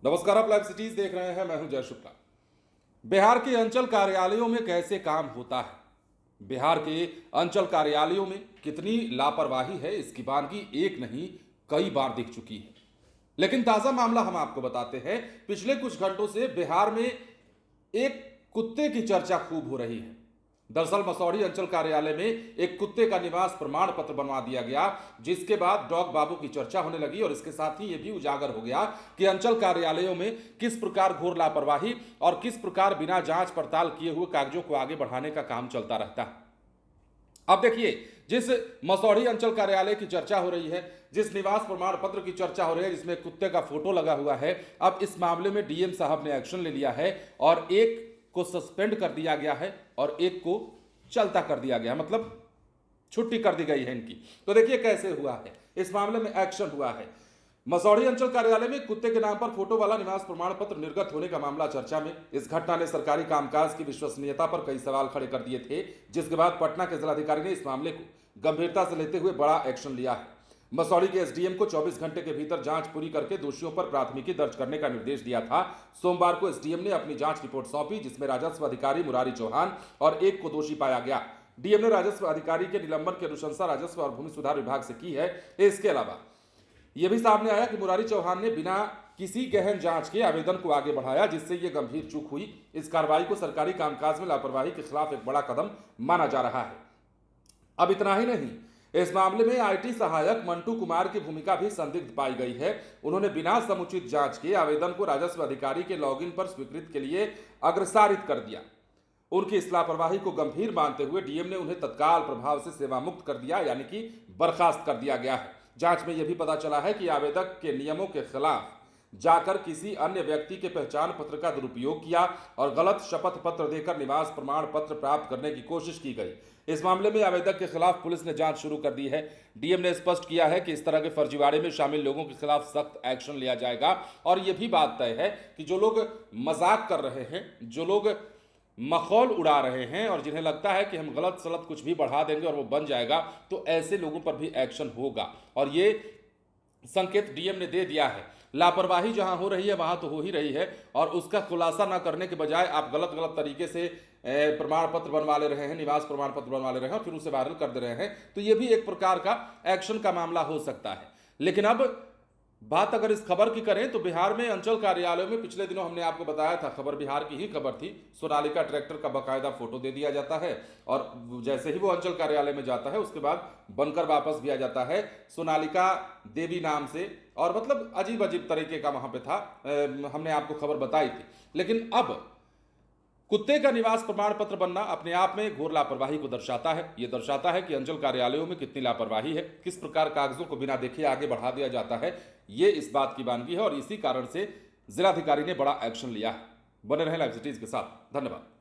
नमस्कार, आप live cities देख रहे हैं। मैं हूं जय शुक्ला। बिहार के अंचल कार्यालयों में कैसे काम होता है, बिहार के अंचल कार्यालयों में कितनी लापरवाही है, इसकी बानगी एक नहीं कई बार दिख चुकी है। लेकिन ताजा मामला हम आपको बताते हैं। पिछले कुछ घंटों से बिहार में एक कुत्ते की चर्चा खूब हो रही है। दरअसल मसौढ़ी अंचल कार्यालय में एक कुत्ते का निवास प्रमाण पत्र बनवा दिया गया, जिसके बाद डॉग बाबू की चर्चा होने लगी और इसके साथ ही यह भी उजागर हो गया कि अंचल कार्यालयों में किस प्रकार घोर लापरवाही और किस प्रकार बिना जांच पड़ताल किए हुए कागजों को आगे बढ़ाने का काम चलता रहता है। अब देखिए, जिस मसौढ़ी अंचल कार्यालय की चर्चा हो रही है, जिस निवास प्रमाण पत्र की चर्चा हो रही है, जिसमें कुत्ते का फोटो लगा हुआ है, अब इस मामले में डीएम साहब ने एक्शन ले लिया है और एक को सस्पेंड कर दिया गया है और एक को चलता कर दिया गया, मतलब छुट्टी कर दी गई है इनकी। तो देखिए कैसे हुआ है, इस मामले में एक्शन हुआ है। मसौढ़ी अंचल कार्यालय में कुत्ते के नाम पर फोटो वाला निवास प्रमाण पत्र निर्गत होने का मामला चर्चा में। इस घटना ने सरकारी कामकाज की विश्वसनीयता पर कई सवाल खड़े कर दिए थे, जिसके बाद पटना के जिलाधिकारी ने इस मामले को गंभीरता से लेते हुए बड़ा एक्शन लिया है। मसौढ़ी के एसडीएम को 24 घंटे के भीतर जांच पूरी करके दोषियों पर प्राथमिकी दर्ज करने का निर्देश दिया था। सोमवार को एसडीएम ने अपनी जांच रिपोर्ट सौंपी, जिसमें राजस्व अधिकारी मुरारी चौहान और एक को दोषी पाया गया। डीएम ने राजस्व अधिकारी के निलंबन की अनुशंसा राजस्व और भूमि सुधार विभाग से की है। इसके अलावा यह भी सामने आया कि मुरारी चौहान ने बिना किसी गहन जांच के आवेदन को आगे बढ़ाया, जिससे यह गंभीर चूक हुई। इस कार्रवाई को सरकारी कामकाज में लापरवाही के खिलाफ एक बड़ा कदम माना जा रहा है। अब इतना ही नहीं, इस मामले में आईटी सहायक मंटू कुमार की भूमिका भी संदिग्ध पाई गई है। उन्होंने बिना समुचित जांच के आवेदन को राजस्व अधिकारी के लॉगिन पर स्वीकृत के लिए अग्रसारित कर दिया। उनकी इस लापरवाही को गंभीर मानते हुए डीएम ने उन्हें तत्काल प्रभाव से सेवा मुक्त कर दिया, यानी कि बर्खास्त कर दिया गया है। जांच में यह भी पता चला है कि आवेदक के नियमों के खिलाफ जाकर किसी अन्य व्यक्ति के पहचान पत्र का दुरुपयोग किया और गलत शपथ पत्र देकर निवास प्रमाण पत्र प्राप्त करने की कोशिश की गई। इस मामले में आवेदक के खिलाफ पुलिस ने जांच शुरू कर दी है। डीएम ने स्पष्ट किया है कि इस तरह के फर्जीवाड़े में शामिल लोगों के खिलाफ सख्त एक्शन लिया जाएगा। और यह भी बात तय है कि जो लोग मजाक कर रहे हैं, जो लोग मखौल उड़ा रहे हैं और जिन्हें लगता है कि हम गलत सलत कुछ भी बढ़ा देंगे और वो बन जाएगा, तो ऐसे लोगों पर भी एक्शन होगा। और ये संकेत डीएम ने दे दिया है। लापरवाही जहां हो रही है वहां तो हो ही रही है, और उसका खुलासा न करने के बजाय आप गलत तरीके से प्रमाण पत्र बनवा ले रहे हैं, निवास प्रमाण पत्र बनवा ले रहे हैं और फिर उसे वायरल कर दे रहे हैं। तो यह भी एक प्रकार का एक्शन का मामला हो सकता है। लेकिन अब बात अगर इस खबर की करें तो बिहार में अंचल कार्यालयों में पिछले दिनों हमने आपको बताया था, खबर बिहार की ही खबर थी, सोनालिका ट्रैक्टर का बाकायदा फोटो दे दिया जाता है और जैसे ही वो अंचल कार्यालय में जाता है उसके बाद बनकर वापस भी आ जाता है सोनालिका देवी नाम से, और मतलब अजीब अजीब तरीके का वहां पे था। हमने आपको खबर बताई थी। लेकिन अब कुत्ते का निवास प्रमाण पत्र बनना अपने आप में घोर लापरवाही को दर्शाता है। यह दर्शाता है कि अंचल कार्यालयों में कितनी लापरवाही है, किस प्रकार कागजों को बिना देखे आगे बढ़ा दिया जाता है। ये इस बात की बानगी है और इसी कारण से जिलाधिकारी ने बड़ा एक्शन लिया है। बने रहें लाइव सिटीज के साथ। धन्यवाद।